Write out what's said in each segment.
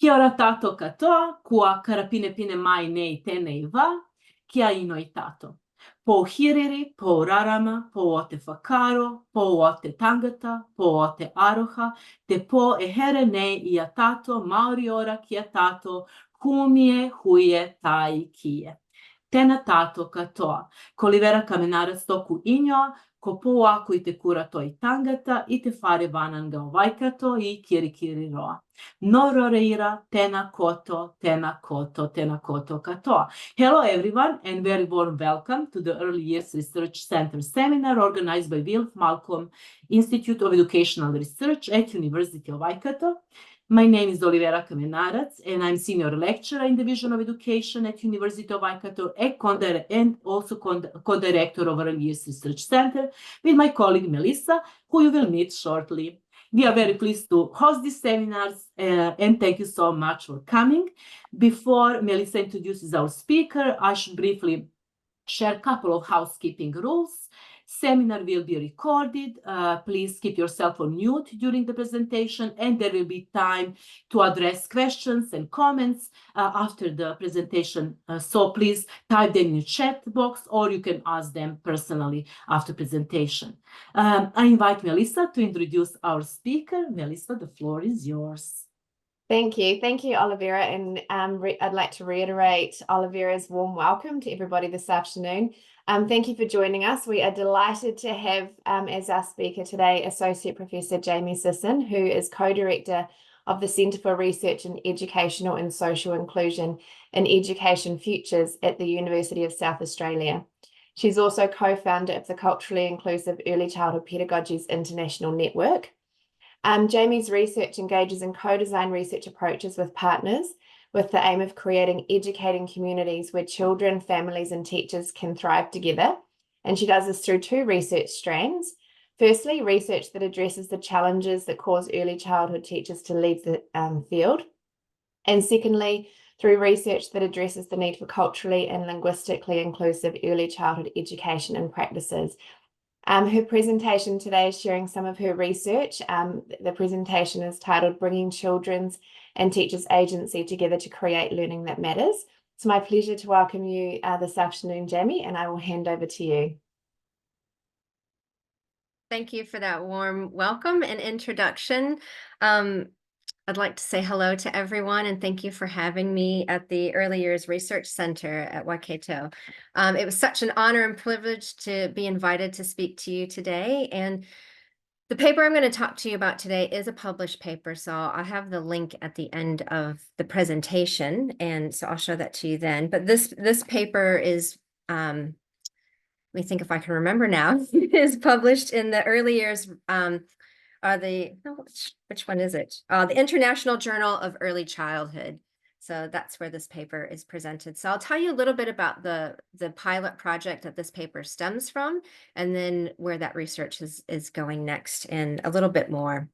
Kia ora tato katoa, kua karapine pine mai nei tēnei wā, kia inoi tato. Po hiriri, po rarama, po o te whakaro, po o te tangata, po o te aroha, te po e here nei i a tato, Māori ora kia tato, kumie huie tai kie. Tēnā tātou katoa. Ko Livera Kamenaras tōku ingoa, ko pō aku i te kura toi tangata, i te whare wānanga o Waikato i Kirikiri roa. Nō reira, tēnā koto, tēnā koto, tēnā koto katoa. Hello everyone and very warm welcome to the Early Years Research Center seminar organized by Wilf Malcolm Institute of Educational Research at University of Waikato. My name is Olivera Kamenarac, and I'm Senior Lecturer in the Division of Education at University of Waikato and also co-director of Early Years Research Center with my colleague Melissa, who you will meet shortly. We are very pleased to host these seminars, and thank you so much for coming. Before Melissa introduces our speaker, I should briefly share a couple of housekeeping rules. Seminar will be recorded. Please keep yourself on mute during the presentation, and there will be time to address questions and comments after the presentation. So please type them in the chat box, or you can ask them personally after presentation. I invite Melissa to introduce our speaker. Melissa, the floor is yours. Thank you. Thank you, Olivera. And I'd like to reiterate Olivera's warm welcome to everybody this afternoon. Thank you for joining us. We are delighted to have as our speaker today, Associate Professor Jamie Sisson, who is co-director of the Centre for Research in Educational and Social Inclusion in Education Futures at the University of South Australia. She's also co-founder of the Culturally Inclusive Early Childhood Pedagogies International Network. Jamie's research engages in co-design research approaches with partners with the aim of creating educating communities where children, families, and teachers can thrive together. And she does this through two research strands. Firstly, research that addresses the challenges that cause early childhood teachers to leave the field. And secondly, through research that addresses the need for culturally and linguistically inclusive early childhood education and practices. Her presentation today is sharing some of her research. The presentation is titled Bringing Children's and Teachers' Agency Together to Create Learning That Matters. It's my pleasure to welcome you this afternoon, Jamie, and I will hand over to you. Thank you for that warm welcome and introduction. I'd like to say hello to everyone and thank you for having me at the Early Years Research Center at Waikato. It was such an honor and privilege to be invited to speak to you today. And the paper I'm going to talk to you about today is a published paper, so I have the link at the end of the presentation, and so I'll show that to you then. But this paper is, let me think if I can remember now, is published in the Early Years which one is it? The International Journal of Early Childhood. So that's where this paper is presented. So I'll tell you a little bit about the pilot project that this paper stems from, and then where that research is going next, and a little bit more.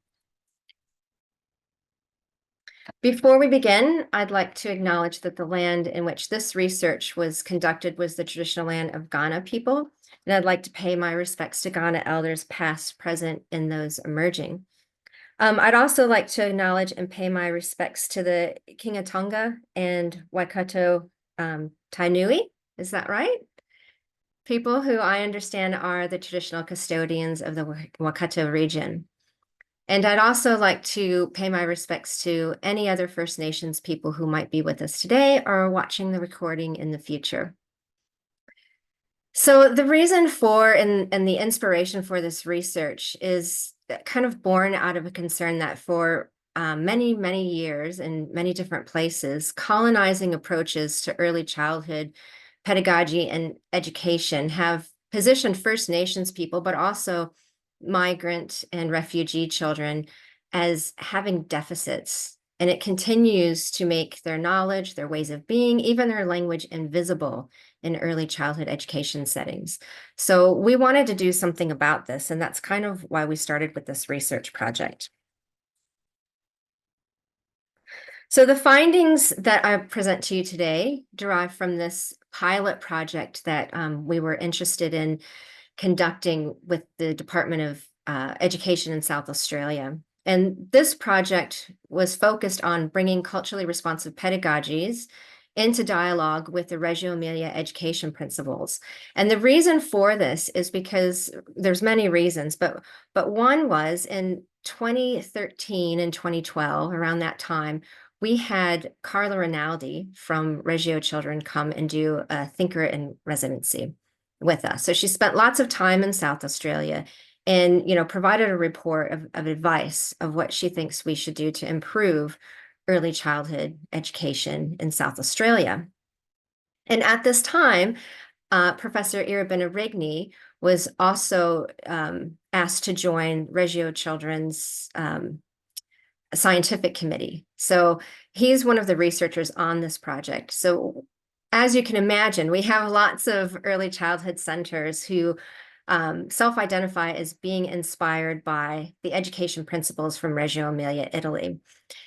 Before we begin, I'd like to acknowledge that the land in which this research was conducted was the traditional land of Kaurna people, and I'd like to pay my respects to Kaurna elders past, present, and those emerging. I'd also like to acknowledge and pay my respects to the Kingatonga and Waikato Tainui, is that right? People who I understand are the traditional custodians of the Waikato region. And I'd also like to pay my respects to any other First Nations people who might be with us today or watching the recording in the future. So the reason for and the inspiration for this research is kind of born out of a concern that for many, many years in many different places, colonizing approaches to early childhood pedagogy and education have positioned First Nations people, but also migrant and refugee children as having deficits, and it continues to make their knowledge, their ways of being, even their language invisible in early childhood education settings. So we wanted to do something about this, and that's kind of why we started with this research project. So the findings that I present to you today derive from this pilot project that we were interested in conducting with the Department of Education in South Australia. And this project was focused on bringing culturally responsive pedagogies into dialogue with the Reggio Emilia education principles. And the reason for this is because there's many reasons, but one was in 2013 and 2012, around that time, we had Carla Rinaldi from Reggio Children come and do a thinker in residency with us. So she spent lots of time in South Australia and, you know, provided a report of advice of what she thinks we should do to improve early childhood education in South Australia. And at this time, Professor Ira Benarigni was also asked to join Reggio Children's scientific committee. So he's one of the researchers on this project. So as you can imagine, we have lots of early childhood centers who self-identify as being inspired by the education principles from Reggio Emilia, Italy.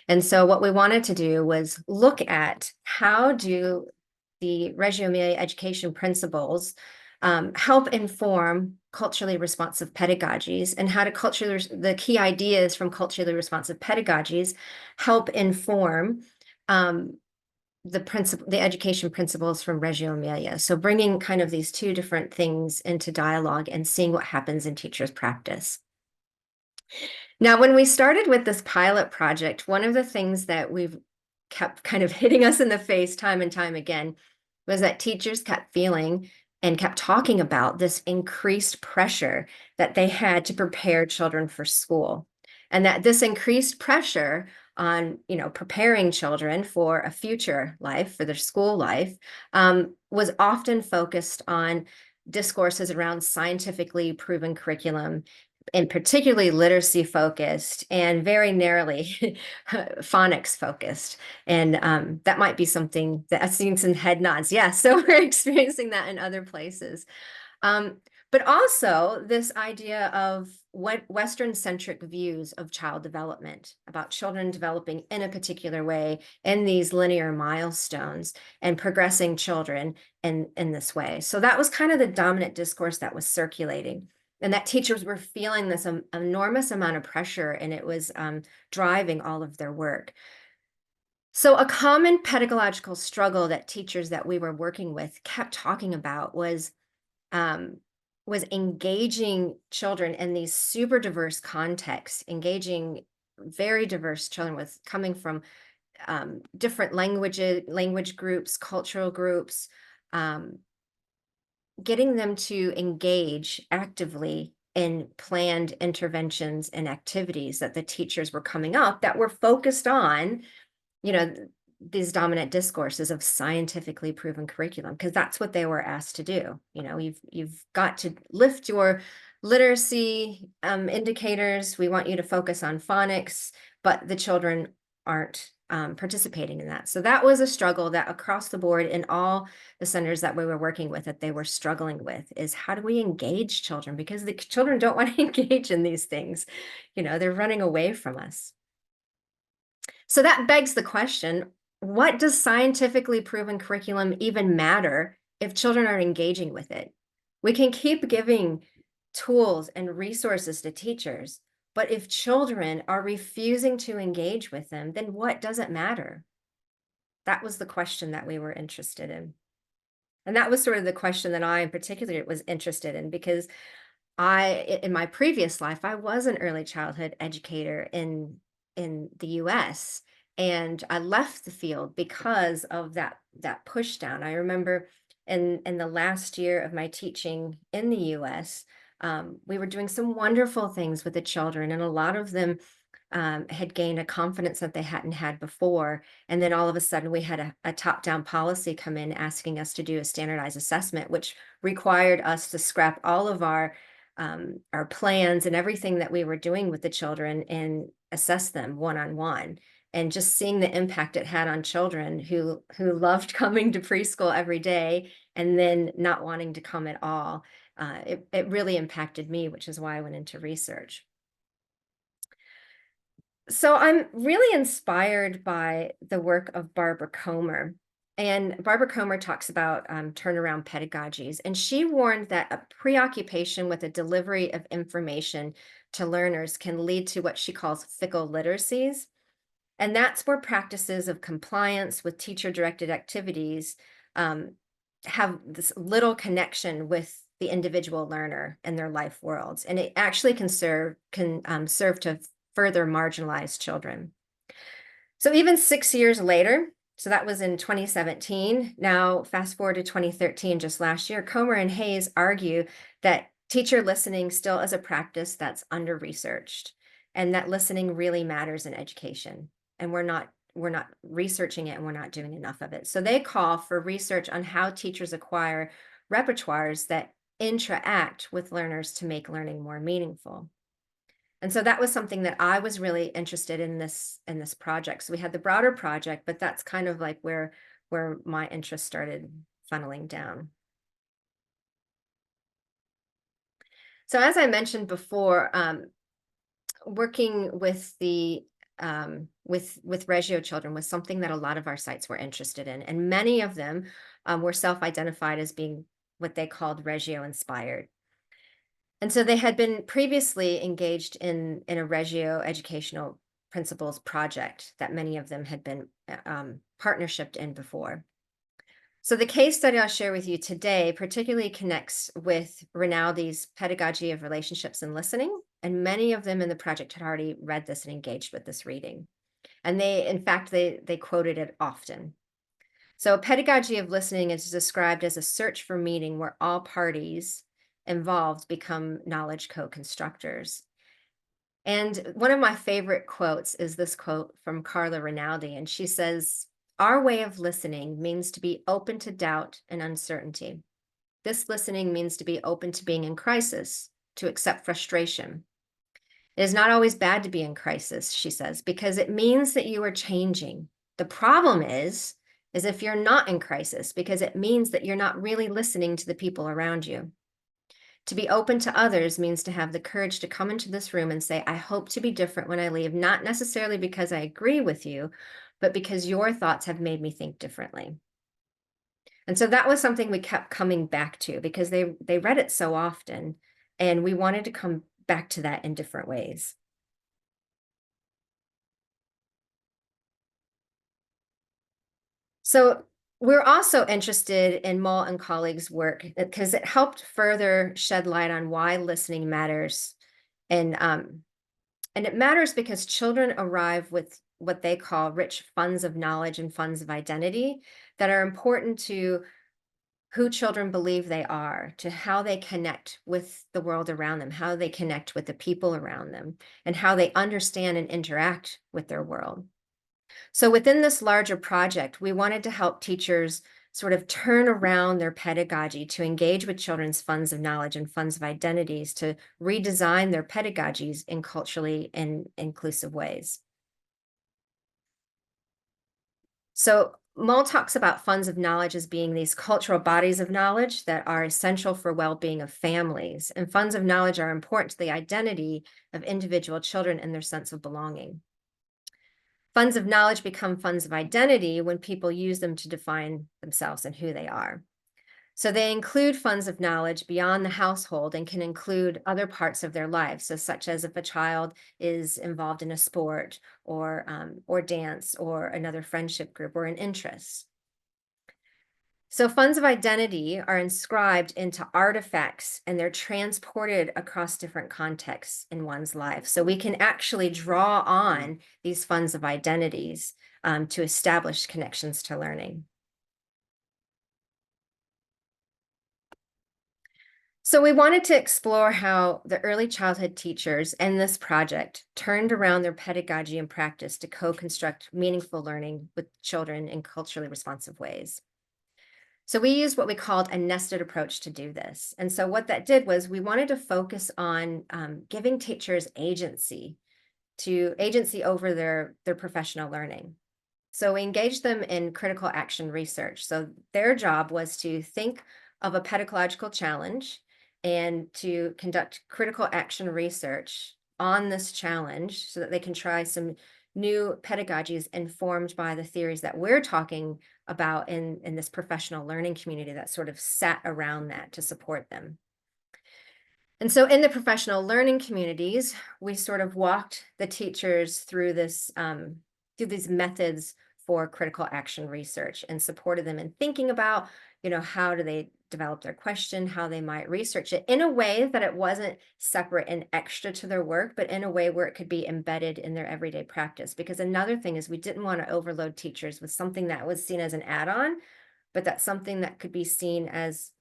And so what we wanted to do was look at how do the Reggio Emilia education principles help inform culturally responsive pedagogies, and how to the key ideas from culturally responsive pedagogies help inform the education principles from Reggio Emilia. So bringing kind of these two different things into dialogue and seeing what happens in teachers' practice. Now, when we started with this pilot project, one of the things that we've kept kind of hitting us in the face time and time again was that teachers kept feeling and kept talking about this increased pressure that they had to prepare children for school. And that this increased pressure on, you know, preparing children for a future life, for their school life, was often focused on discourses around scientifically proven curriculum, and particularly literacy focused, and very narrowly phonics focused. And that might be something that I've seen some head nods. Yeah, so we're experiencing that in other places. But also this idea of what Western-centric views of child development, about children developing in a particular way in these linear milestones and progressing children in this way. So that was kind of the dominant discourse that was circulating, and that teachers were feeling this enormous amount of pressure, and it was driving all of their work. So a common pedagogical struggle that teachers that we were working with kept talking about was engaging children in these super diverse contexts, engaging very diverse children with coming from different language groups, cultural groups, getting them to engage actively in planned interventions and activities that the teachers were coming up that were focused on, you know, these dominant discourses of scientifically proven curriculum, because that's what they were asked to do. You know, you've got to lift your literacy indicators. We want you to focus on phonics, but the children aren't participating in that. So that was a struggle that across the board in all the centers that we were working with, that they were struggling with, is how do we engage children? Because the children don't want to engage in these things. You know, they're running away from us. So that begs the question, what does scientifically proven curriculum even matter if children are engaging with it? We can keep giving tools and resources to teachers, but if children are refusing to engage with them, then what does it matter? That was the question that we were interested in. And that was sort of the question that I in particular was interested in, because in my previous life, I was an early childhood educator in the US, and I left the field because of that push down. I remember in the last year of my teaching in the US, we were doing some wonderful things with the children, and a lot of them had gained a confidence that they hadn't had before. And then all of a sudden we had a top-down policy come in asking us to do a standardized assessment, which required us to scrap all of our plans and everything that we were doing with the children and assess them one-on-one. And just seeing the impact it had on children who loved coming to preschool every day and then not wanting to come at all, it really impacted me, which is why I went into research. So I'm really inspired by the work of Barbara Comer. And Barbara Comer talks about turnaround pedagogies, and she warned that a preoccupation with the delivery of information to learners can lead to what she calls fickle literacies. And that's where practices of compliance with teacher-directed activities have this little connection with the individual learner and their life worlds. And it actually can serve to further marginalize children. So even 6 years later, so that was in 2017. Now, fast forward to 2013, just last year, Comer and Hayes argue that teacher listening still is a practice that's under-researched, and that listening really matters in education. And we're not researching it, and we're not doing enough of it. So they call for research on how teachers acquire repertoires that interact with learners to make learning more meaningful. And so that was something that I was really interested in this project. So we had the broader project, but that's kind of like where my interest started funneling down. So as I mentioned before, working with the with Regio children was something that a lot of our sites were interested in, and many of them were self-identified as being what they called Regio inspired. And so they had been previously engaged in a Regio educational principles project that many of them had been partnershiped in before. So the case study I'll share with you today particularly connects with Rinaldi's Pedagogy of Relationships and Listening, and many of them in the project had already read this and engaged with this reading. And in fact, they quoted it often. So pedagogy of listening is described as a search for meaning where all parties involved become knowledge co-constructors. And one of my favorite quotes is this quote from Carla Rinaldi, and she says, "Our way of listening means to be open to doubt and uncertainty. This listening means to be open to being in crisis, to accept frustration. It is not always bad to be in crisis," she says, "because it means that you are changing. The problem is if you're not in crisis, because it means that you're not really listening to the people around you. To be open to others means to have the courage to come into this room and say, I hope to be different when I leave, not necessarily because I agree with you, but because your thoughts have made me think differently." And so that was something we kept coming back to because they read it so often, and we wanted to come back to that in different ways. So we're also interested in Mull and colleagues' work because it helped further shed light on why listening matters. And it matters because children arrive with what they call rich funds of knowledge and funds of identity that are important to who children believe they are, to how they connect with the world around them, how they connect with the people around them, and how they understand and interact with their world. So within this larger project, we wanted to help teachers sort of turn around their pedagogy to engage with children's funds of knowledge and funds of identities, to redesign their pedagogies in culturally and inclusive ways. So Mull talks about funds of knowledge as being these cultural bodies of knowledge that are essential for well-being of families. And funds of knowledge are important to the identity of individual children and their sense of belonging. Funds of knowledge become funds of identity when people use them to define themselves and who they are. So they include funds of knowledge beyond the household and can include other parts of their lives, so such as if a child is involved in a sport or dance or another friendship group or an interest. So funds of identity are inscribed into artifacts and they're transported across different contexts in one's life. So we can actually draw on these funds of identities to establish connections to learning. So we wanted to explore how the early childhood teachers in this project turned around their pedagogy and practice to co-construct meaningful learning with children in culturally responsive ways. So we used what we called a nested approach to do this. And so what that did was we wanted to focus on giving teachers agency over their professional learning. So we engaged them in critical action research. So their job was to think of a pedagogical challenge and to conduct critical action research on this challenge so that they can try some new pedagogies informed by the theories that we're talking about in this professional learning community that sort of sat around that to support them. And so in the professional learning communities, we sort of walked the teachers through this, through these methods for critical action research and supported them in thinking about, how do they develop their question, how they might research it in a way that it wasn't separate and extra to their work, but in a way where it could be embedded in their everyday practice. Because another thing is we didn't want to overload teachers with something that was seen as an add-on, but that's something that could be seen as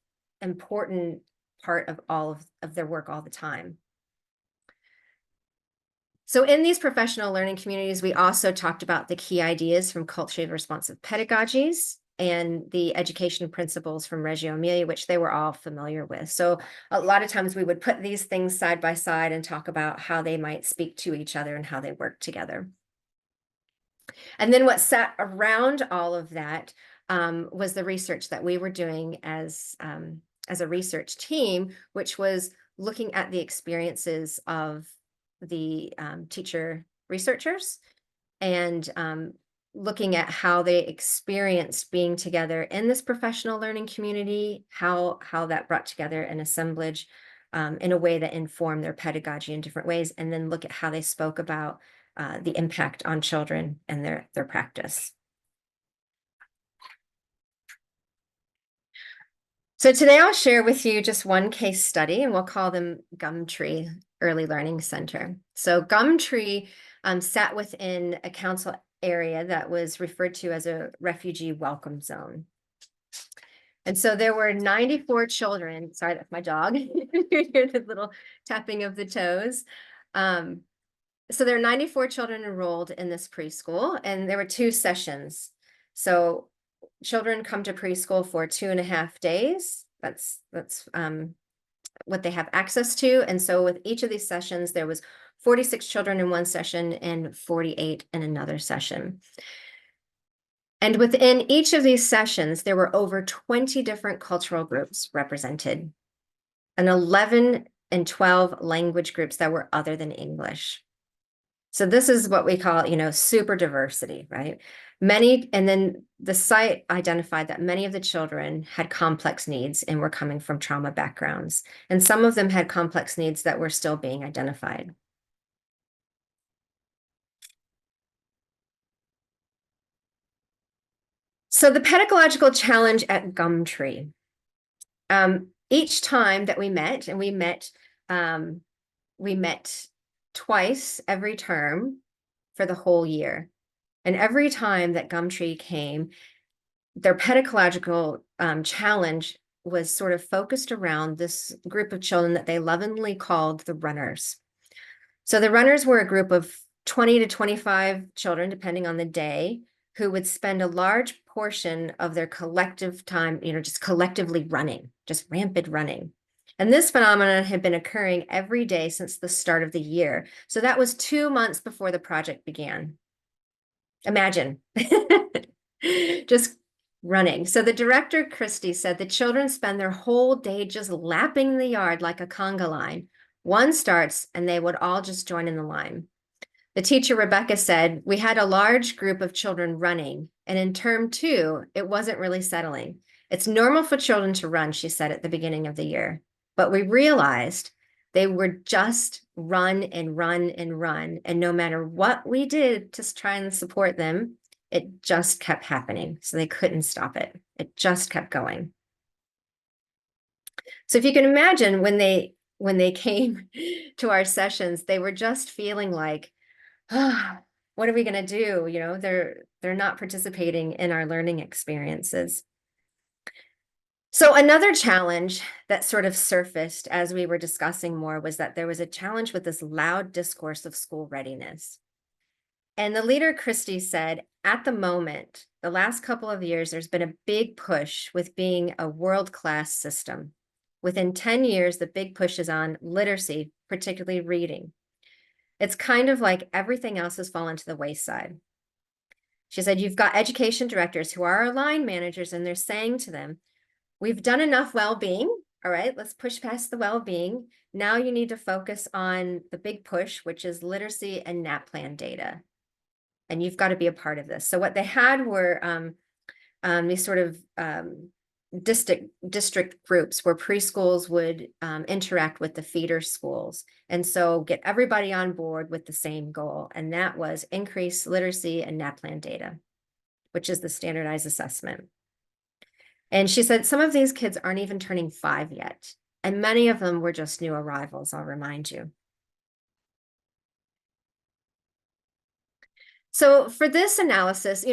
important part of all of their work all the time. So in these professional learning communities, we also talked about the key ideas from culturally responsive pedagogies and the education principles from Reggio Emilia, which they were all familiar with. So a lot of times we would put these things side by side and talk about how they might speak to each other and how they work together. And then what sat around all of that was the research that we were doing as a research team, which was looking at the experiences of the teacher researchers and looking at how they experienced being together in this professional learning community, how that brought together an assemblage in a way that informed their pedagogy in different ways, and then look at how they spoke about the impact on children and their practice. So today I'll share with you just one case study, and we'll call them Gumtree Early Learning Center. So Gumtree sat within a council area that was referred to as a refugee welcome zone. And so there were 94 children. Sorry, that's my dog. You hear the little tapping of the toes. So there are 94 children enrolled in this preschool, and there were 2 sessions. So children come to preschool for 2.5 days. That's what they have access to. And so with each of these sessions, there was 46 children in one session and 48 in another session. And within each of these sessions, there were over 20 different cultural groups represented, and 11 and 12 language groups that were other than English. So this is what we call, super diversity, right? And then the site identified that many of the children had complex needs and were coming from trauma backgrounds. And some of them had complex needs that were still being identified. So the pedagogical challenge at Gumtree. Each time that we met, and we met twice every term for the whole year. And every time that Gumtree came, their pedagogical challenge was sort of focused around this group of children that they lovingly called the runners. So the runners were a group of 20 to 25 children, depending on the day, who would spend a large portion of their collective time, just collectively running, just rampant running. And this phenomenon had been occurring every day since the start of the year. So that was 2 months before the project began. Imagine, just running. So the director, Christy, said the children spend their whole day just lapping the yard like a conga line. One starts and they would all just join in the line. The teacher, Rebecca, said, we had a large group of children running, and in term 2, it wasn't really settling. It's normal for children to run, she said at the beginning of the year. But we realized they were just run and run and run. And no matter what we did to try and support them, it just kept happening. So they couldn't stop it. It just kept going. So if you can imagine when they came to our sessions, they were just feeling like, what are we going to do? They're not participating in our learning experiences. So another challenge that sort of surfaced as we were discussing more was that there was a challenge with this loud discourse of school readiness. And the leader, Christy, said, at the moment, the last couple of years, there's been a big push with being a world-class system. Within 10 years, the big push is on literacy, particularly reading. It's kind of like everything else has fallen to the wayside. She said, you've got education directors who are our line managers, and they're saying to them, we've done enough well-being. All right, let's push past the well-being. Now you need to focus on the big push, which is literacy and NAP plan data. and you've got to be a part of this. So what they had were these sort of district groups where preschools would interact with the feeder schools, and so get everybody on board with the same goal, and that was increase literacy and NAPLAN data, which is the standardized assessment. And she said some of these kids aren't even turning 5 yet, and many of them were just new arrivals, I'll remind you. So for this analysis,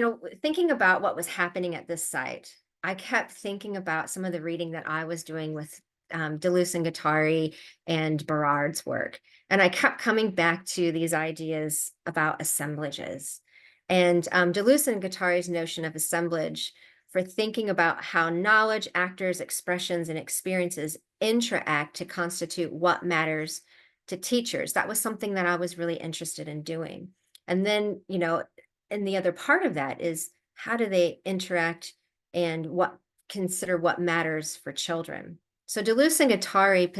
thinking about what was happening at this site, I kept thinking about some of the reading that I was doing with Deleuze and Guattari and Berard's work. And I kept coming back to these ideas about assemblages. And Deleuze and Guattari's notion of assemblage for thinking about how knowledge, actors, expressions, and experiences interact to constitute what matters to teachers. That was something that I was really interested in doing. And then, and the other part of that is how do they interact and consider what matters for children. So Deleuze and Guattari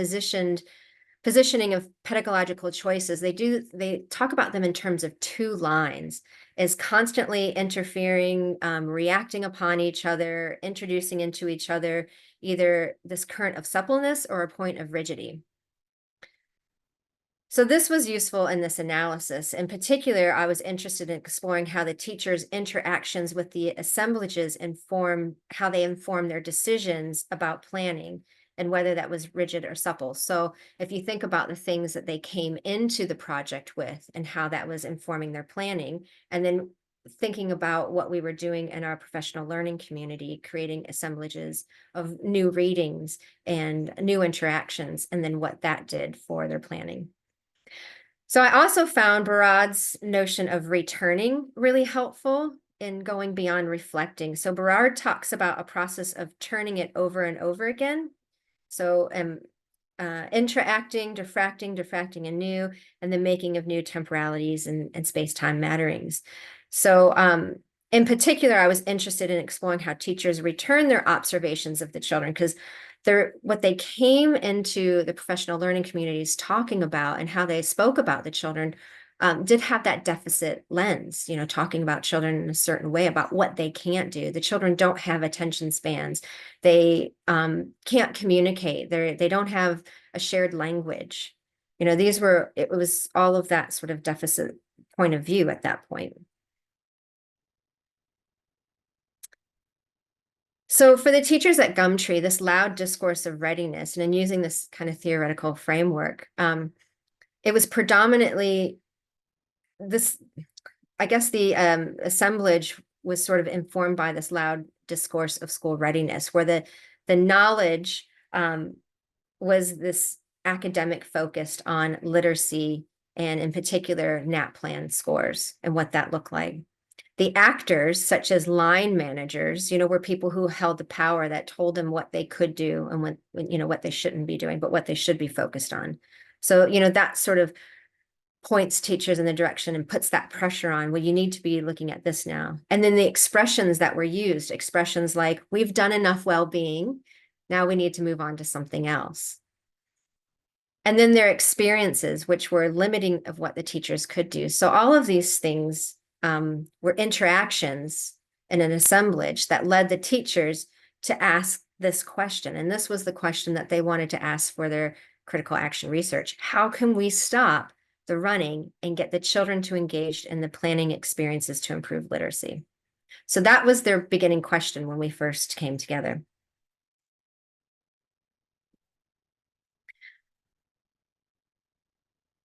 positioning of pedagogical choices, they talk about them in terms of 2 lines, as constantly interfering, reacting upon each other, introducing into each other, either this current of suppleness or a point of rigidity. So this was useful in this analysis. In particular, I was interested in exploring how the teachers' interactions with the assemblages how they inform their decisions about planning and whether that was rigid or supple. So if you think about the things that they came into the project with and how that was informing their planning, and then thinking about what we were doing in our professional learning community, creating assemblages of new readings and new interactions, and then what that did for their planning. So I also found Berard's notion of returning really helpful in going beyond reflecting. So Berard talks about a process of turning it over and over again. So interacting, diffracting anew, and the making of new temporalities and space-time matterings. So in particular, I was interested in exploring how teachers return their observations of the children, because what they came into the professional learning communities talking about and how they spoke about the children did have that deficit lens, talking about children in a certain way about what they can't do. The children don't have attention spans. They can't communicate. They don't have a shared language. It was all of that sort of deficit point of view at that point. So for the teachers at Gumtree, this loud discourse of readiness, and in using this kind of theoretical framework, it was predominantly this, I guess the assemblage was sort of informed by this loud discourse of school readiness, where the knowledge was this academic focused on literacy and in particular NAPLAN scores and what that looked like. The actors, such as line managers, were people who held the power that told them what they could do and what they shouldn't be doing, but what they should be focused on. So, that sort of points teachers in the direction and puts that pressure on, well, you need to be looking at this now. And then the expressions that were used, expressions like, we've done enough well-being, now we need to move on to something else. And then their experiences, which were limiting of what the teachers could do. So all of these things were interactions in an assemblage that led the teachers to ask this question. And this was the question that they wanted to ask for their critical action research. How can we stop the running and get the children to engage in the planning experiences to improve literacy? So that was their beginning question when we first came together.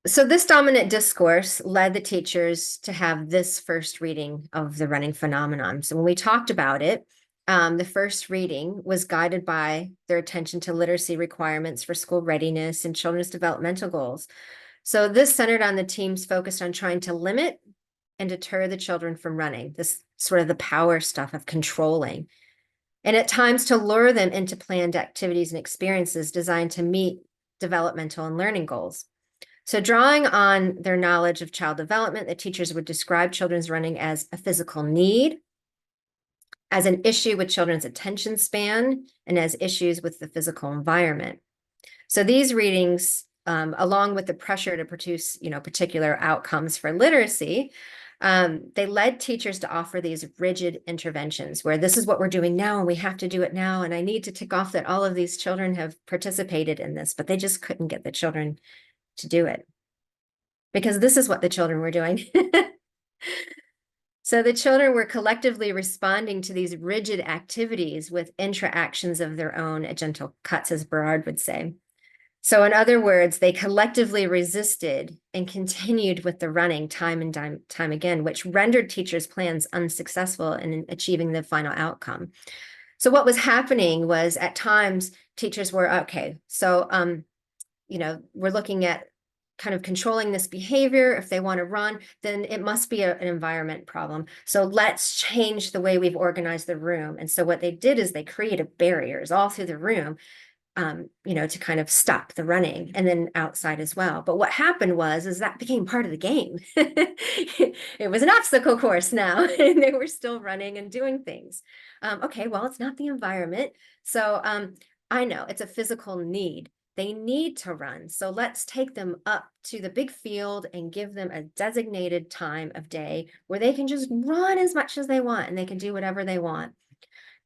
So this dominant discourse led the teachers to have this first reading of the running phenomenon. So when we talked about it, the first reading was guided by their attention to literacy requirements for school readiness and children's developmental goals. So this centered on the teams focused on trying to limit and deter the children from running, this sort of the power stuff of controlling, and at times to lure them into planned activities and experiences designed to meet developmental and learning goals. So drawing on their knowledge of child development, the teachers would describe children's running as a physical need, as an issue with children's attention span, and as issues with the physical environment. So these readings, along with the pressure to produce, particular outcomes for literacy, They led teachers to offer these rigid interventions where this is what we're doing now and we have to do it now. And I need to tick off that all of these children have participated in this, but they just couldn't get the children to do it because this is what the children were doing. So the children were collectively responding to these rigid activities with intra-actions of their own, at gentle cuts, as Berard would say. So in other words, they collectively resisted and continued with the running time and time again, which rendered teachers' plans unsuccessful in achieving the final outcome. So what was happening was at times teachers were, okay, so, we're looking at kind of controlling this behavior. If they want to run, then it must be an environment problem. So let's change the way we've organized the room. And so what they did is they created barriers all through the room, to kind of stop the running, and then outside as well. But what happened is that became part of the game. It was an obstacle course now, and they were still running and doing things. Okay, well, it's not the environment. So I know it's a physical need. They need to run. So let's take them up to the big field and give them a designated time of day where they can just run as much as they want and they can do whatever they want.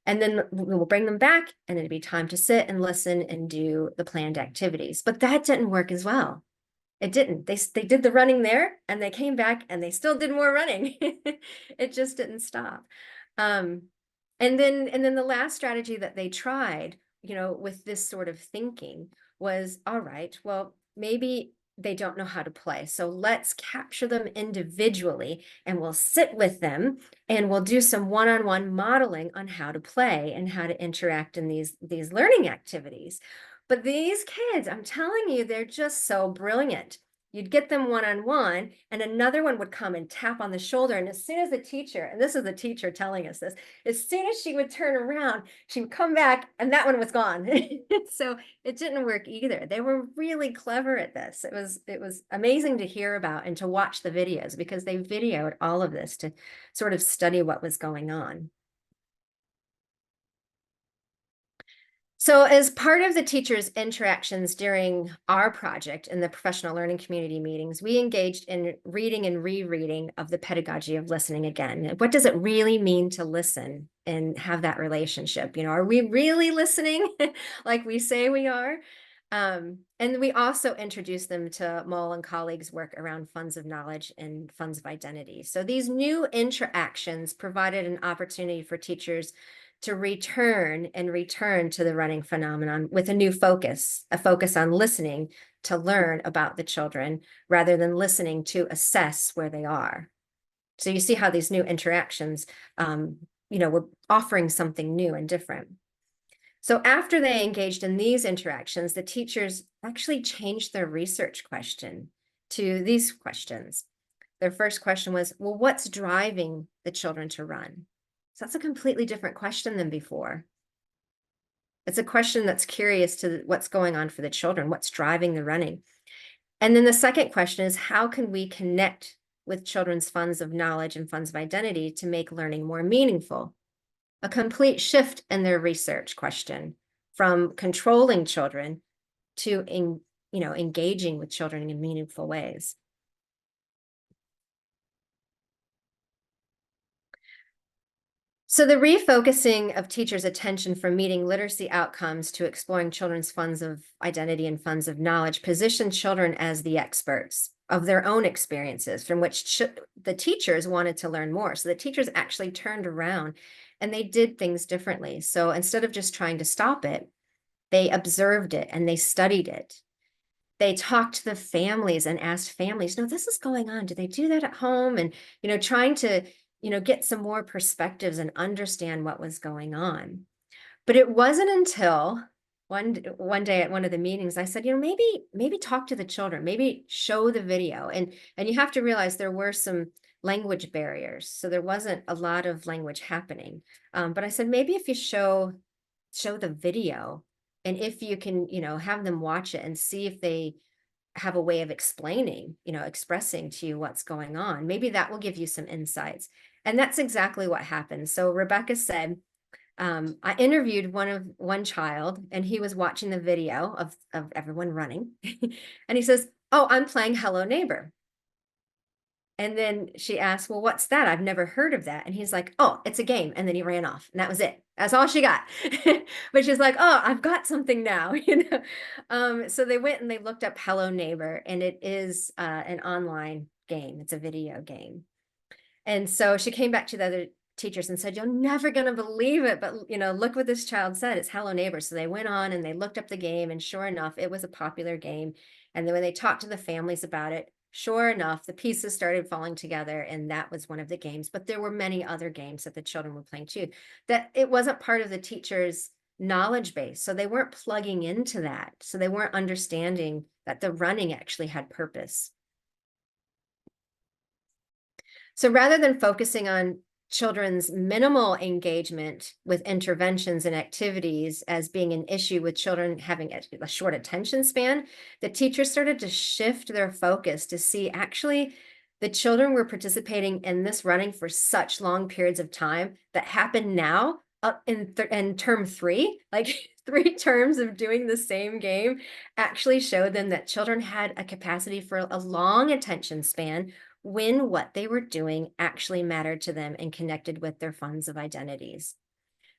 And then we'll bring them back and it'll be time to sit and listen and do the planned activities. But that didn't work as well. It didn't. They did the running there and they came back and they still did more running. It just didn't stop. And then the last strategy that they tried, with this sort of thinking was, all right, well, maybe they don't know how to play. So let's capture them individually and we'll sit with them and we'll do some one-on-one modeling on how to play and how to interact in these learning activities. But these kids, I'm telling you, they're just so brilliant. You'd get them one-on-one and another one would come and tap on the shoulder. And as soon as the teacher, and this is the teacher telling us this, as soon as she would turn around, she would come back and that one was gone. So it didn't work either. They were really clever at this. It was amazing to hear about and to watch the videos because they videoed all of this to sort of study what was going on. So as part of the teachers' interactions during our project in the professional learning community meetings, we engaged in reading and rereading of the pedagogy of listening again. What does it really mean to listen and have that relationship? Are we really listening like we say we are? And we also introduced them to Mull and colleagues' work around funds of knowledge and funds of identity. So these new interactions provided an opportunity for teachers to return to the running phenomenon with a new focus, a focus on listening to learn about the children rather than listening to assess where they are. So you see how these new interactions, were offering something new and different. So after they engaged in these interactions, the teachers actually changed their research question to these questions. Their first question was, well, what's driving the children to run? So that's a completely different question than before. It's a question that's curious to what's going on for the children, what's driving the running. And then the second question is, how can we connect with children's funds of knowledge and funds of identity to make learning more meaningful? A complete shift in their research question from controlling children to engaging with children in meaningful ways. So the refocusing of teachers' attention from meeting literacy outcomes to exploring children's funds of identity and funds of knowledge positioned children as the experts of their own experiences from which the teachers wanted to learn more. So the teachers actually turned around and they did things differently. So instead of just trying to stop it, they observed it and they studied it. They talked to the families and asked families, no, this is going on. Do they do that at home? And, trying to get some more perspectives and understand what was going on. But it wasn't until one day at one of the meetings, I said, maybe talk to the children, maybe show the video. And you have to realize there were some language barriers. So there wasn't a lot of language happening. But I said, maybe if you show the video and if you can, have them watch it and see if they have a way of explaining, expressing to you what's going on, maybe that will give you some insights. And that's exactly what happened. So Rebecca said, I interviewed one child and he was watching the video of everyone running. And he says, oh, I'm playing Hello Neighbor. And then she asked, well, what's that? I've never heard of that. And he's like, oh, it's a game. And then he ran off, and that was it. That's all she got. But she's like, oh, I've got something now, So they went and they looked up Hello Neighbor, and it is an online game. It's a video game. And so she came back to the other teachers and said, you're never going to believe it, but look what this child said. It's Hello Neighbor. So they went on and they looked up the game, and sure enough, it was a popular game. And then when they talked to the families about it, sure enough, the pieces started falling together, and that was one of the games. But there were many other games that the children were playing too, that it wasn't part of the teacher's knowledge base. So they weren't plugging into that. So they weren't understanding that the running actually had purpose. So rather than focusing on children's minimal engagement with interventions and activities as being an issue with children having a short attention span, the teachers started to shift their focus to see actually the children were participating in this running for such long periods of time that happened now up in term 3, like 3 terms of doing the same game actually showed them that children had a capacity for a long attention span when what they were doing actually mattered to them and connected with their funds of identities.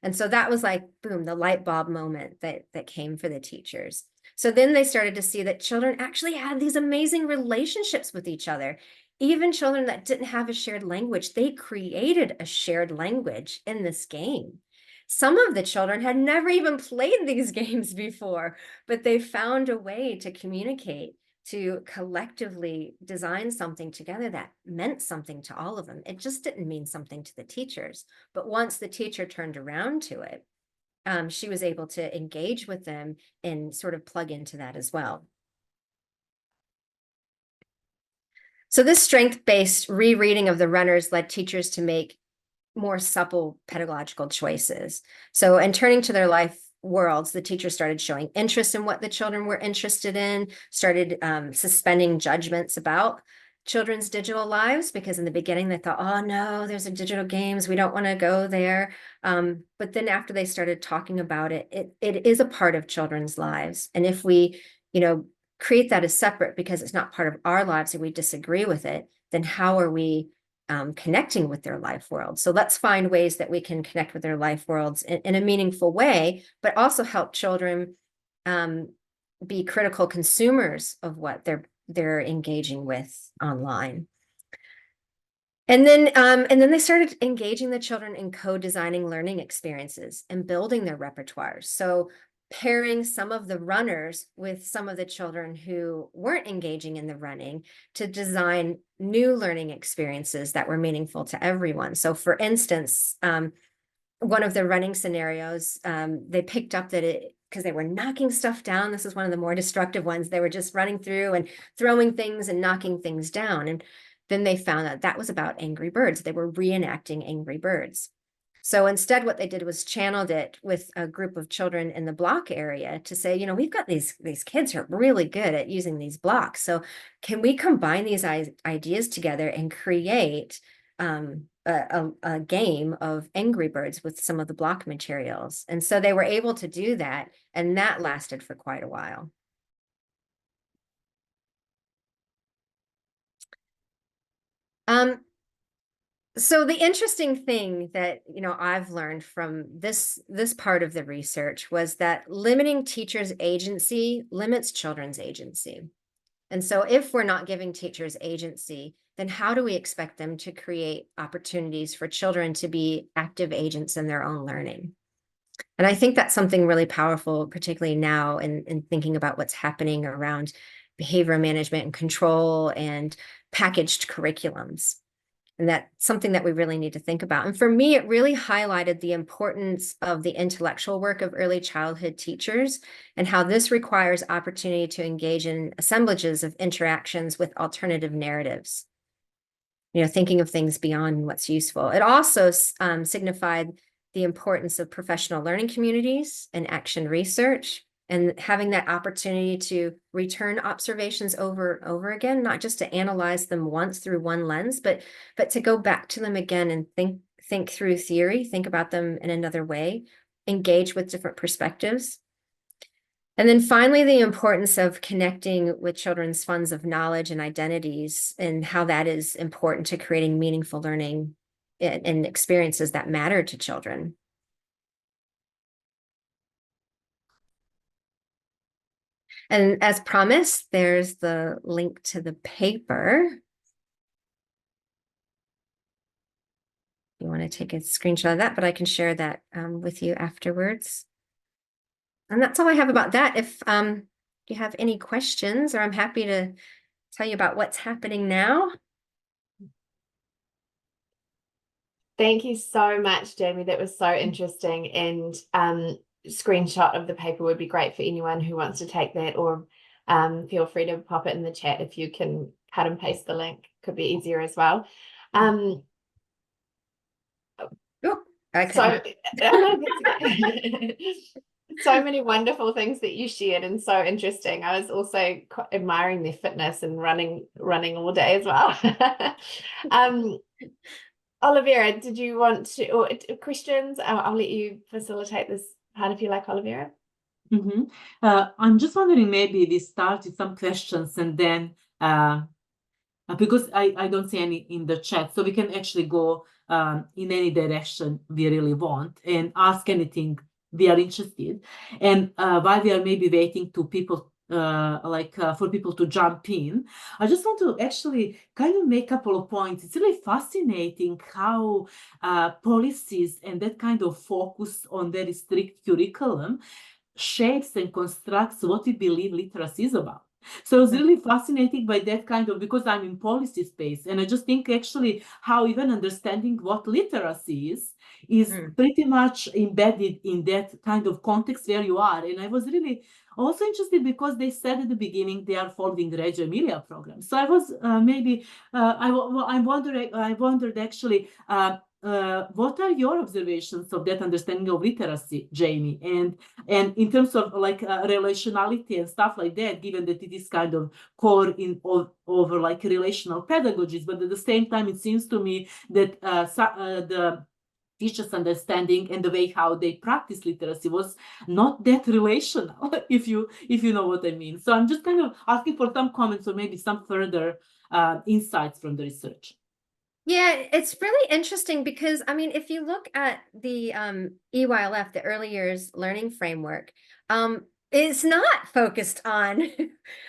And so that was like, boom, the light bulb moment that came for the teachers. So then they started to see that children actually had these amazing relationships with each other. Even children that didn't have a shared language, they created a shared language in this game. Some of the children had never even played these games before, but they found a way to communicate, to collectively design something together that meant something to all of them. It just didn't mean something to the teachers. But once the teacher turned around to it, she was able to engage with them and sort of plug into that as well. So this strength-based rereading of the runners led teachers to make more supple pedagogical choices. So in turning to their life worlds, the teachers started showing interest in what the children were interested in, started suspending judgments about children's digital lives, because in the beginning they thought, oh no, there's a digital games, we don't want to go there. But then after they started talking about it, it is a part of children's lives. And if we, create that as separate because it's not part of our lives and we disagree with it, then how are we connecting with their life world? So let's find ways that we can connect with their life worlds in a meaningful way, but also help children be critical consumers of what they're engaging with online. And then they started engaging the children in co-designing learning experiences and building their repertoires. So pairing some of the runners with some of the children who weren't engaging in the running to design new learning experiences that were meaningful to everyone. So for instance, one of the running scenarios, they picked up that because they were knocking stuff down. This is one of the more destructive ones. They were just running through and throwing things and knocking things down. And then they found out that was about angry birds. They were reenacting angry birds. So instead, what they did was channeled it with a group of children in the block area to say, we've got these kids who are really good at using these blocks. So can we combine these ideas together and create a game of Angry Birds with some of the block materials? And so they were able to do that, and that lasted for quite a while. So the interesting thing that, I've learned from this part of the research was that limiting teachers' agency limits children's agency. And so if we're not giving teachers agency, then how do we expect them to create opportunities for children to be active agents in their own learning? And I think that's something really powerful, particularly now in thinking about what's happening around behavior management and control and packaged curriculums. And that's something that we really need to think about. And for me, it really highlighted the importance of the intellectual work of early childhood teachers and how this requires opportunity to engage in assemblages of interactions with alternative narratives, thinking of things beyond what's useful. It also signified the importance of professional learning communities and action research, and having that opportunity to return observations over and over again, not just to analyze them once through one lens, but to go back to them again and think through theory, think about them in another way, engage with different perspectives. And then finally, the importance of connecting with children's funds of knowledge and identities, and how that is important to creating meaningful learning and experiences that matter to children. And as promised, there's the link to the paper. You want to take a screenshot of that, but I can share that with you afterwards. And that's all I have about that. If you have any questions, or I'm happy to tell you about what's happening now. Thank you so much, Jamie. That was so interesting. And screenshot of the paper would be great for anyone who wants to take that, or feel free to pop it in the chat if you can cut and paste the link. Could be easier as well. I So many wonderful things that you shared, and so interesting. I was also admiring their fitness and running all day as well. Olivera, did you want to, or questions? I'll let you facilitate this part if you like, Olivera. I'm just wondering, maybe we start with some questions, and then because I don't see any in the chat, so we can actually go in any direction we really want and ask anything we are interested. And while we are maybe waiting to people, for people to jump in, I just want to actually kind of make a couple of points. It's really fascinating how policies and that kind of focus on very strict curriculum shapes and constructs what we believe literacy is about. So I was really fascinated by that kind of, because I'm in policy space, and I just think actually how even understanding what literacy is pretty much embedded in that kind of context where you are. And I was really also interested because they said at the beginning they are following the Reggio Emilia program. So I was I wondered actually, what are your observations of that understanding of literacy, Jamie? And in terms of relationality and stuff like that, given that it is kind of core over like relational pedagogies, but at the same time, it seems to me that the teachers' understanding and the way how they practice literacy was not that relational, if you know what I mean. So I'm just kind of asking for some comments or maybe some further insights from the research. Yeah, it's really interesting because, I mean, if you look at the EYLF, the Early Years Learning Framework, it's not focused on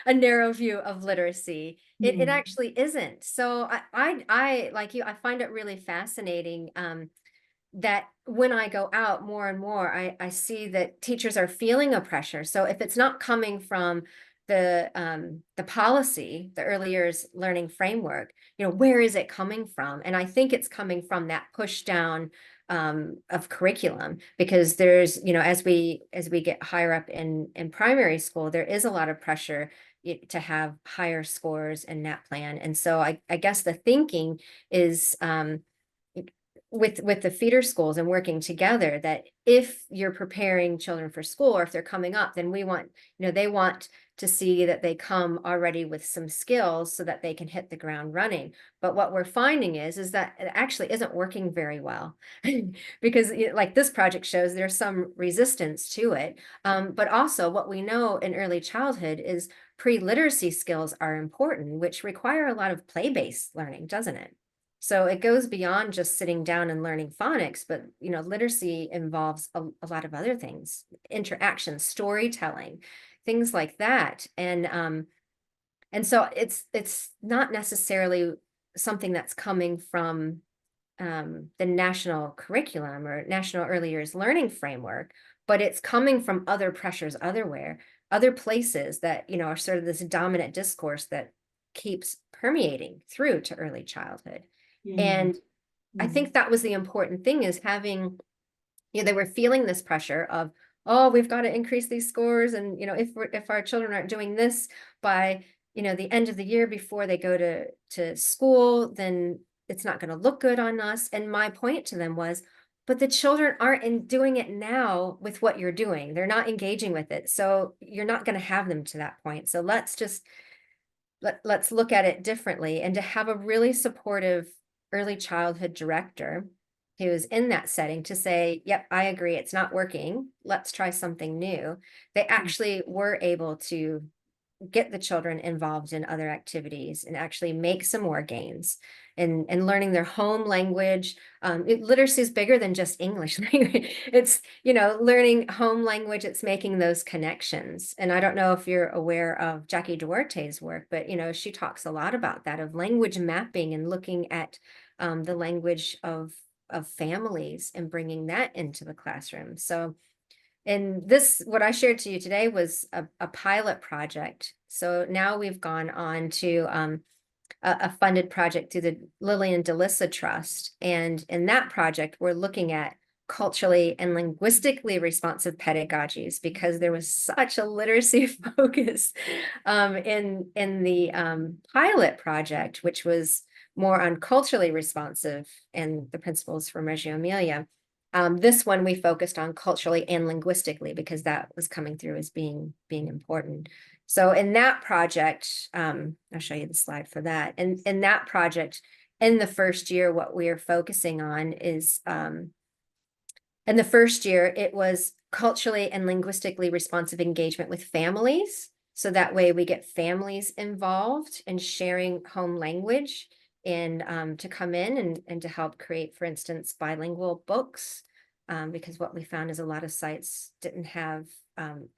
a narrow view of literacy. It actually isn't. So I like you, I find it really fascinating that when I go out more and more, I see that teachers are feeling a pressure. So if it's not coming from the policy, the Early Years Learning Framework, where is it coming from? And I think it's coming from that push down of curriculum, because there's, as we get higher up in primary school, there is a lot of pressure to have higher scores in NAPLAN. And so I guess the thinking is with the feeder schools and working together, that if you're preparing children for school, or if they're coming up, then we want, they want to see that they come already with some skills so that they can hit the ground running. But what we're finding is that it actually isn't working very well because like this project shows, there's some resistance to it. But also what we know in early childhood is pre-literacy skills are important, which require a lot of play-based learning, doesn't it? So it goes beyond just sitting down and learning phonics, but literacy involves a lot of other things, interaction, storytelling, things like that. And so it's not necessarily something that's coming from the national curriculum or National Early Years Learning Framework, but it's coming from other pressures other places that are sort of this dominant discourse that keeps permeating through to early childhood. And I think that was the important thing, is having, they were feeling this pressure of, oh, we've got to increase these scores. And, if our children aren't doing this by, the end of the year before they go to school, then it's not going to look good on us. And my point to them was, but the children aren't doing it now with what you're doing. They're not engaging with it. So you're not going to have them to that point. So let's look at it differently, and to have a really supportive early childhood director who's in that setting to say, yep, I agree, it's not working, let's try something new, they actually were able to get the children involved in other activities and actually make some more gains and learning their home language. Literacy is bigger than just English language. It's, learning home language, it's making those connections. And I don't know if you're aware of Jackie Duarte's work, but, she talks a lot about that, of language mapping and looking at the language of families and bringing that into the classroom. So, and this, what I shared to you today was a pilot project. So now we've gone on to a funded project through the Lillian DeLissa Trust. And in that project, we're looking at culturally and linguistically responsive pedagogies, because there was such a literacy focus in the pilot project, which was more on culturally responsive and the principles for Reggio Emilia. This one we focused on culturally and linguistically, because that was coming through as being important. So in that project, I'll show you the slide for that. And in that project, in the first year, what we are focusing on is, in the first year, it was culturally and linguistically responsive engagement with families. So that way we get families involved in sharing home language and to come in and to help create, for instance, bilingual books, because what we found is a lot of sites didn't have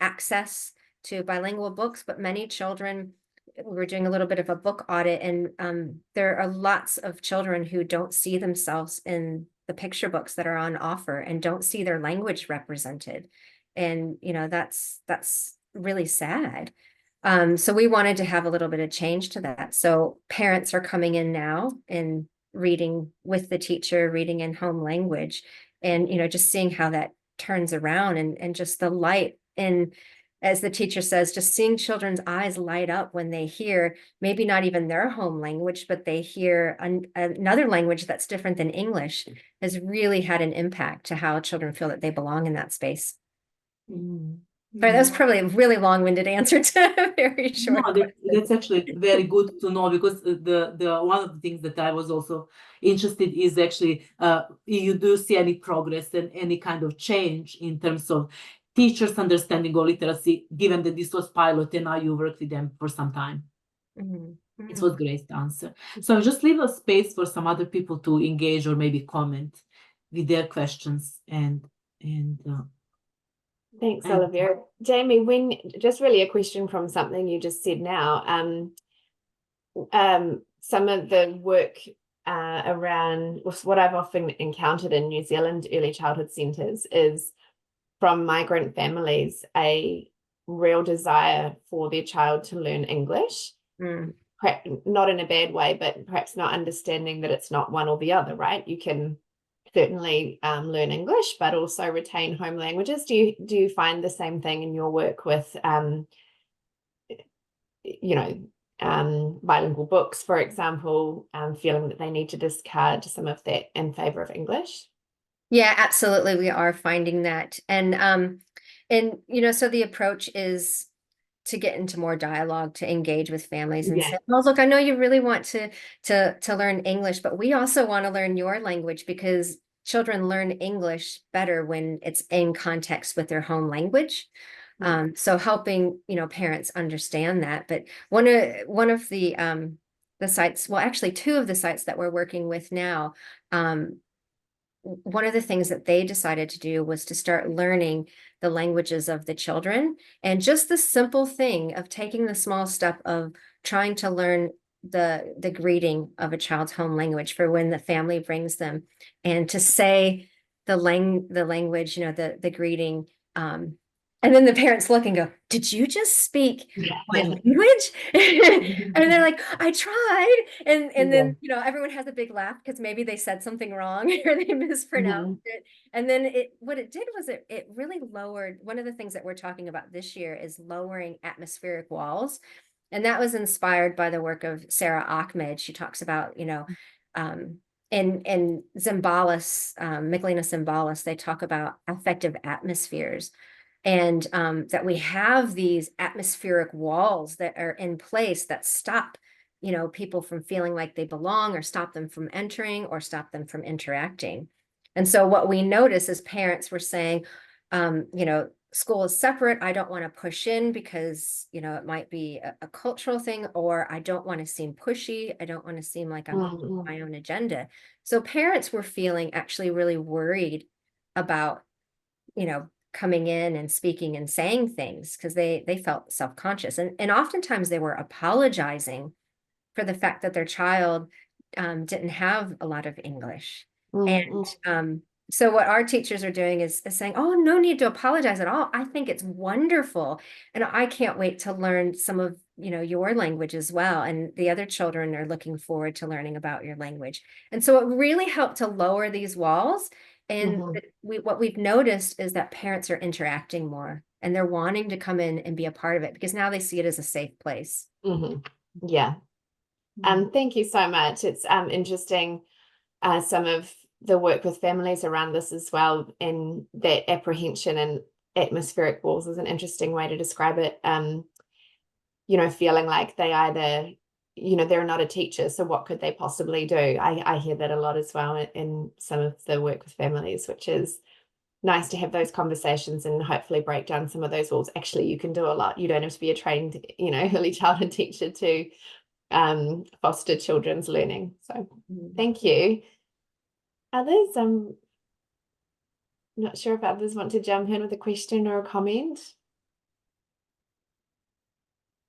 access to bilingual books, but many children, we were doing a little bit of a book audit, and there are lots of children who don't see themselves in the picture books that are on offer and don't see their language represented. And, that's really sad. So we wanted to have a little bit of change to that. So parents are coming in now and reading with the teacher, reading in home language, and, just seeing how that turns around and just the light. And as the teacher says, just seeing children's eyes light up when they hear maybe not even their home language, but they hear another language that's different than English, has really had an impact to how children feel that they belong in that space. But that's probably a really long-winded answer to a very short. No, that's actually very good to know, because the one of the things that I was also interested is actually you do see any progress and any kind of change in terms of teachers' understanding of literacy, given that this was pilot and now you worked with them for some time. It was a great answer. So I'll just leave a space for some other people to engage or maybe comment with their questions and Thanks, Olivia. Jamie, just really a question from something you just said now. Some of the work around what I've often encountered in New Zealand early childhood centres is from migrant families, a real desire for their child to learn English, perhaps not in a bad way, but perhaps not understanding that it's not one or the other, right? You can certainly learn English, but also retain home languages. Do you find the same thing in your work with, bilingual books, for example, feeling that they need to discard some of that in favor of English? Yeah, absolutely. We are finding that. And so the approach is to get into more dialogue, to engage with families and say, well, look, I know you really want to learn English, but we also want to learn your language, because children learn English better when it's in context with their home language. So helping, parents understand that. But one of the sites, well, actually two of the sites that we're working with now, one of the things that they decided to do was to start learning the languages of the children, and just the simple thing of taking the small step of trying to learn the greeting of a child's home language for when the family brings them, and to say the language, the greeting, and then the parents look and go, did you just speak my language? And they're like, I tried. And then, everyone has a big laugh because maybe they said something wrong or they mispronounced it. And then what it did was it really lowered. One of the things that we're talking about this year is lowering atmospheric walls. And that was inspired by the work of Sarah Ahmed. She talks about, in Zimbalist, Michelina Zimbalist, they talk about affective atmospheres. And that we have these atmospheric walls that are in place that stop, people from feeling like they belong, or stop them from entering, or stop them from interacting. And so what we noticed is parents were saying, school is separate. I don't want to push in because, it might be a cultural thing, or I don't want to seem pushy. I don't want to seem like I'm pushing my own agenda. So parents were feeling actually really worried about, coming in and speaking and saying things because they felt self-conscious. And oftentimes they were apologizing for the fact that their child didn't have a lot of English. And so what our teachers are doing is saying, oh, no need to apologize at all. I think it's wonderful. And I can't wait to learn some of, your language as well. And the other children are looking forward to learning about your language. And so it really helped to lower these walls. And what we've noticed is that parents are interacting more and they're wanting to come in and be a part of it because now they see it as a safe place. Yeah. Thank you so much. It's interesting, some of the work with families around this as well, and that apprehension and atmospheric walls is an interesting way to describe it. Feeling like they either, they're not a teacher, so what could they possibly do? I hear that a lot as well in some of the work with families, which is nice to have those conversations and hopefully break down some of those walls. Actually, you can do a lot. You don't have to be a trained, early childhood teacher to foster children's learning. So thank you. Others, I'm not sure if others want to jump in with a question or a comment.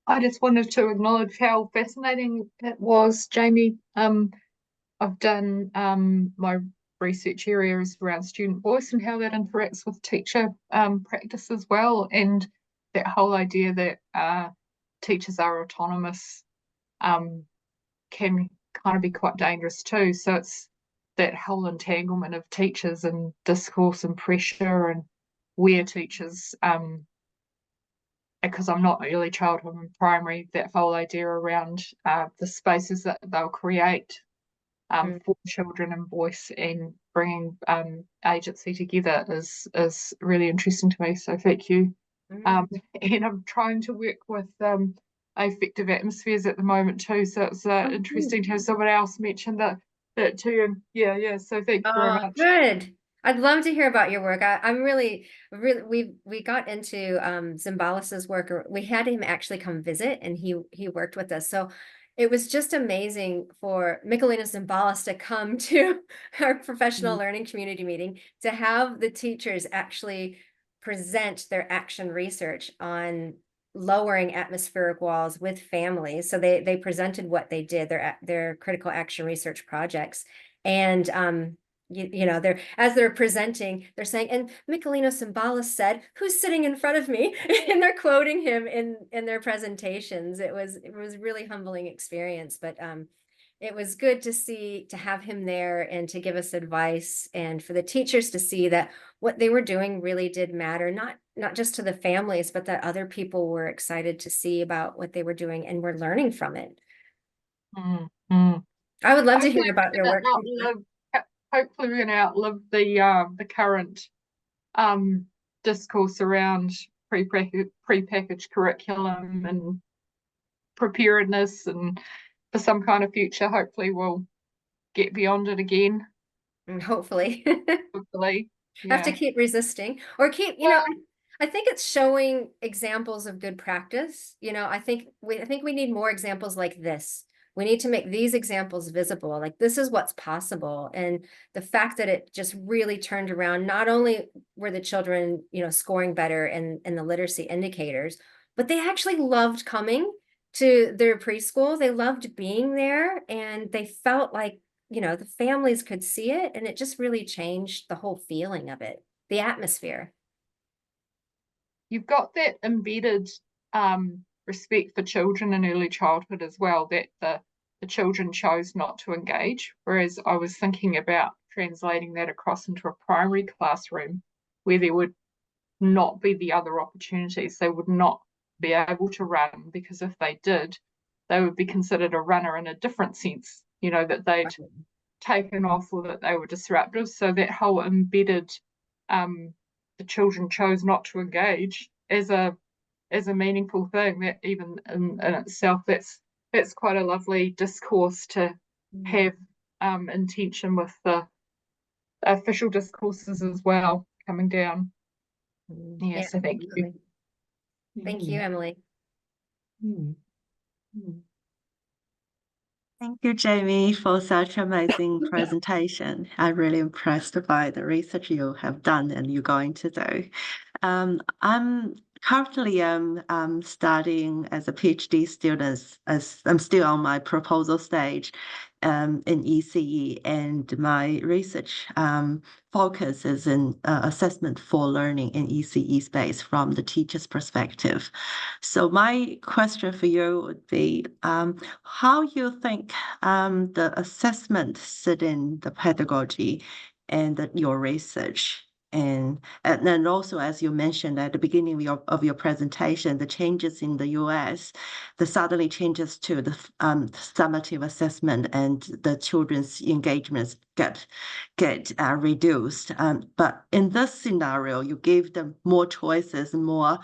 I just wanted to acknowledge how fascinating it was, Jamie. I've done my research areas around student voice and how that interacts with teacher practice as well, and that whole idea that teachers are autonomous can kind of be quite dangerous too. So it's that whole entanglement of teachers and discourse and pressure, and where teachers because I'm not early childhood and primary, that whole idea around the spaces that they'll create for children and voice and bringing agency together is really interesting to me. So thank you. And I'm trying to work with affective atmospheres at the moment too. So it's interesting to have someone else mention that too. And yeah. So thank you very much. Good. I'd love to hear about your work. I'm really, we got into Zimbalis's work, or we had him actually come visit, and he worked with us. So it was just amazing for Michelina Zimbalis to come to our professional learning community meeting, to have the teachers actually present their action research on lowering atmospheric walls with families. So they presented what they did, their critical action research projects. And they're presenting, they're saying, and Michelina Zimbalis said, who's sitting in front of me? And they're quoting him in their presentations. It was really humbling experience, but it was good to have him there and to give us advice, and for the teachers to see that what they were doing really did matter, not just to the families, but that other people were excited to see about what they were doing and were learning from it. I would love to hear about your work. Hopefully we're going to outlive the current discourse around prepackaged curriculum and preparedness, and for some kind of future, hopefully we'll get beyond it again. Hopefully. Hopefully. Have to keep resisting, or keep, I think it's showing examples of good practice. I think we need more examples like this. We need to make these examples visible. Like, this is what's possible. And the fact that it just really turned around, not only were the children, scoring better in the literacy indicators, but they actually loved coming to their preschool. They loved being there, and they felt like, the families could see it, and it just really changed the whole feeling of it, the atmosphere. You've got that embedded respect for children in early childhood as well, that the children chose not to engage, whereas I was thinking about translating that across into a primary classroom where there would not be the other opportunities. They would not be able to run, because if they did, they would be considered a runner in a different sense, that they'd taken off or that they were disruptive. So that whole embedded the children chose not to engage as a meaningful thing, that even in itself, that's quite a lovely discourse to have intention with the official discourses as well coming down. Yeah, So thank you. absolutely. Thank you, Emily. Mm. Mm. Thank you, Jamie, for such amazing presentation. I'm really impressed by the research you have done and you're going to do. I'm currently studying as a PhD student, as I'm still on my proposal stage in ECE, and my research focuses in assessment for learning in ECE space from the teacher's perspective. So my question for you would be, how you think the assessment sit in the pedagogy and your research? And then also, as you mentioned at the beginning of your presentation, the changes in the US, the suddenly changes to the summative assessment and the children's engagements get reduced. But in this scenario, you give them more choices, more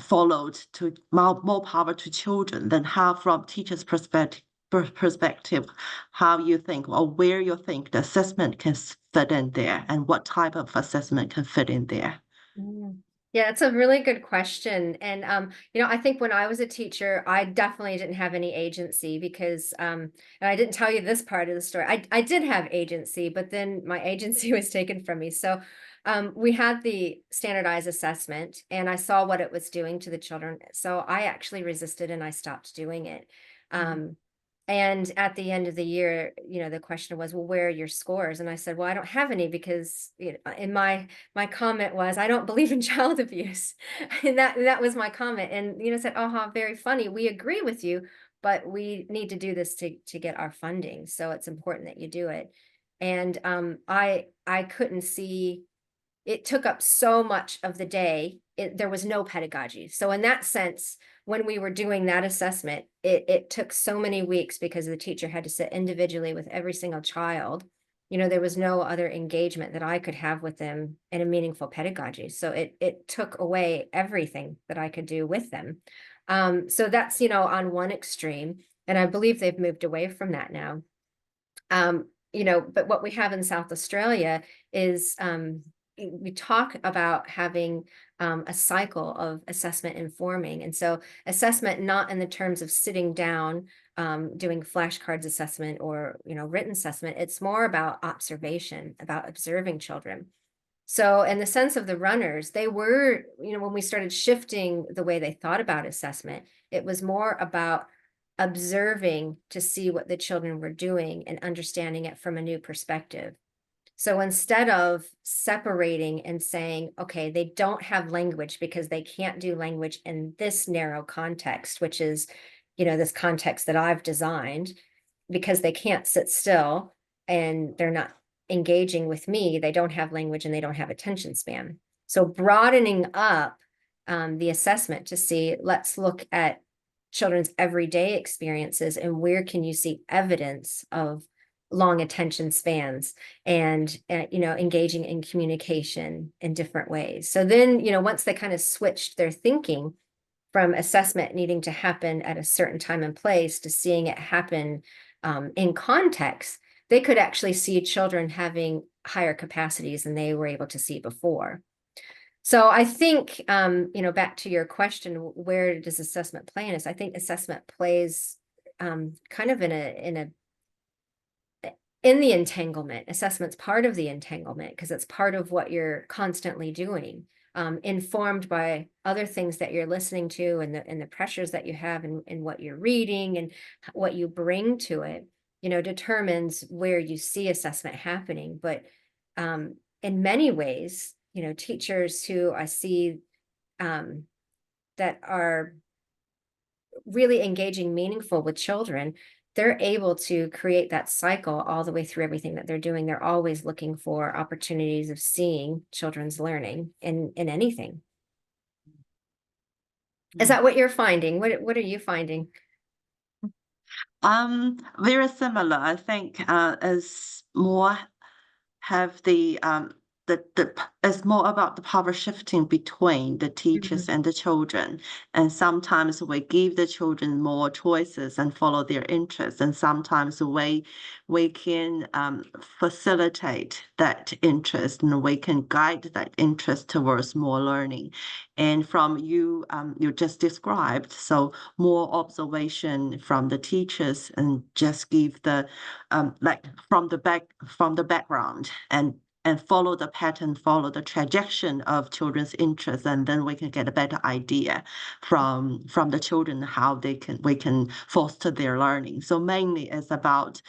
followed to more power to children. Then how, from teachers' perspective, how you think or where you think the assessment can fit in there, and what type of assessment can fit in there? Yeah, it's a really good question. And I think when I was a teacher, I definitely didn't have any agency because and I didn't tell you this part of the story. I did have agency, but then my agency was taken from me. So we had the standardized assessment and I saw what it was doing to the children. So I actually resisted and I stopped doing it. And at the end of the year, the question was, well, where are your scores? And I said, well, I don't have any because in my comment was, I don't believe in child abuse. And that was my comment. And said, oh, very funny. We agree with you, but we need to do this to get our funding. So it's important that you do it. And I couldn't see, it took up so much of the day. There was no pedagogy. So in that sense, when we were doing that assessment, it took so many weeks because the teacher had to sit individually with every single child. There was no other engagement that I could have with them in a meaningful pedagogy. So it took away everything that I could do with them. So that's, on one extreme. And I believe they've moved away from that now. But what we have in South Australia is we talk about having a cycle of assessment informing. And so assessment, not in the terms of sitting down, doing flashcards assessment or, written assessment. It's more about observation, about observing children. So in the sense of the runners, they were, when we started shifting the way they thought about assessment, it was more about observing to see what the children were doing and understanding it from a new perspective. So instead of separating and saying, okay, they don't have language because they can't do language in this narrow context, which is, this context that I've designed, because they can't sit still and they're not engaging with me, they don't have language and they don't have attention span. So broadening up the assessment to see, let's look at children's everyday experiences and where can you see evidence of long attention spans and engaging in communication in different ways. So then once they kind of switched their thinking from assessment needing to happen at a certain time and place to seeing it happen in context, they could actually see children having higher capacities than they were able to see before. So I think, back to your question, where does assessment play in this? I think assessment plays kind of in the entanglement. Assessment's part of the entanglement because it's part of what you're constantly doing, informed by other things that you're listening to and the pressures that you have and what you're reading and what you bring to it, determines where you see assessment happening. But in many ways, teachers who I see that are really engaging meaningful with children, they're able to create that cycle all the way through everything that they're doing. They're always looking for opportunities of seeing children's learning in anything. Is that what you're finding? What are you finding? Very similar. I think as more have the it's more about the power shifting between the teachers and the children. And sometimes we give the children more choices and follow their interests. And sometimes we can facilitate that interest, and we can guide that interest towards more learning. And from you just described, so more observation from the teachers, and just give the like from the background, and follow the pattern, follow the trajectory of children's interests, and then we can get a better idea from the children how we can foster their learning. So mainly it's about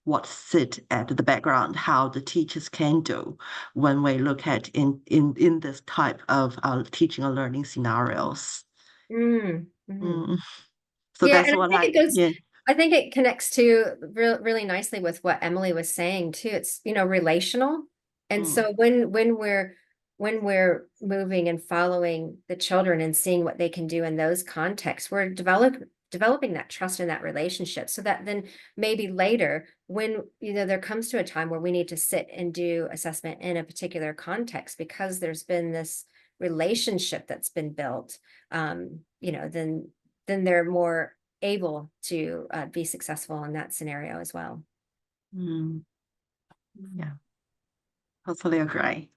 what sit at the background, how the teachers can do when we look at in this type of teaching and learning scenarios. Mm. So Yeah, that's and I what think it goes, yeah. I think it connects to really nicely with what Emily was saying too. It's, relational. And so when we're moving and following the children and seeing what they can do in those contexts, we're developing that trust in that relationship, so that then maybe later when, there comes to a time where we need to sit and do assessment in a particular context, because there's been this relationship that's been built, then they're more able to be successful in that scenario as well. Yeah, totally agree.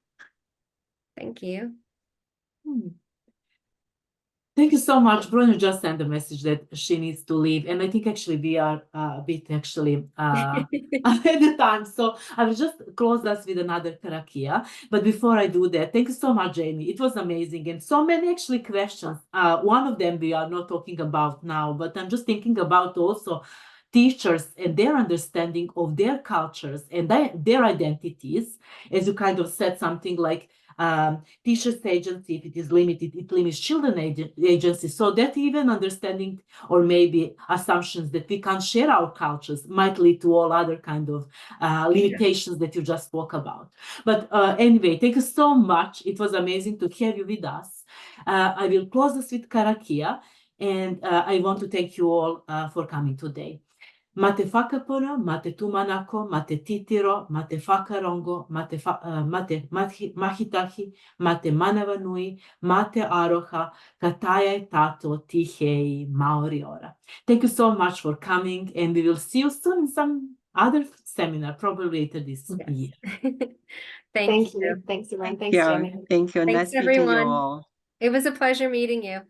Thank you. Thank you so much. Bruno just sent a message that she needs to leave, and I think actually we are a bit actually at the time. So I will just close us with another karakia. But before I do that, thank you so much, Jamie. It was amazing, and so many actually questions. One of them we are not talking about now, but I'm just thinking about also teachers and their understanding of their cultures and their identities. As you kind of said, something like teachers agency, if it is limited, it limits children agency, so that even understanding or maybe assumptions that we can't share our cultures might lead to all other kind of limitations that you just spoke about. But anyway, thank you so much. It was amazing to have you with us. I will close this with karakia, and I want to thank you all for coming today. Mate whakapuna, mate tumanako, mate titiro, mate whakarongo, mate mahitahi, mate manawa nui, mate aroha, kataia tato tihei maori ora. Thank you so much for coming, and we will see you soon in some other seminar, probably later this year. Thank you. Thanks, everyone. Thanks, Yeah, Jamie. thank you. Thanks, Nice meeting you everyone. all. It was a pleasure meeting you.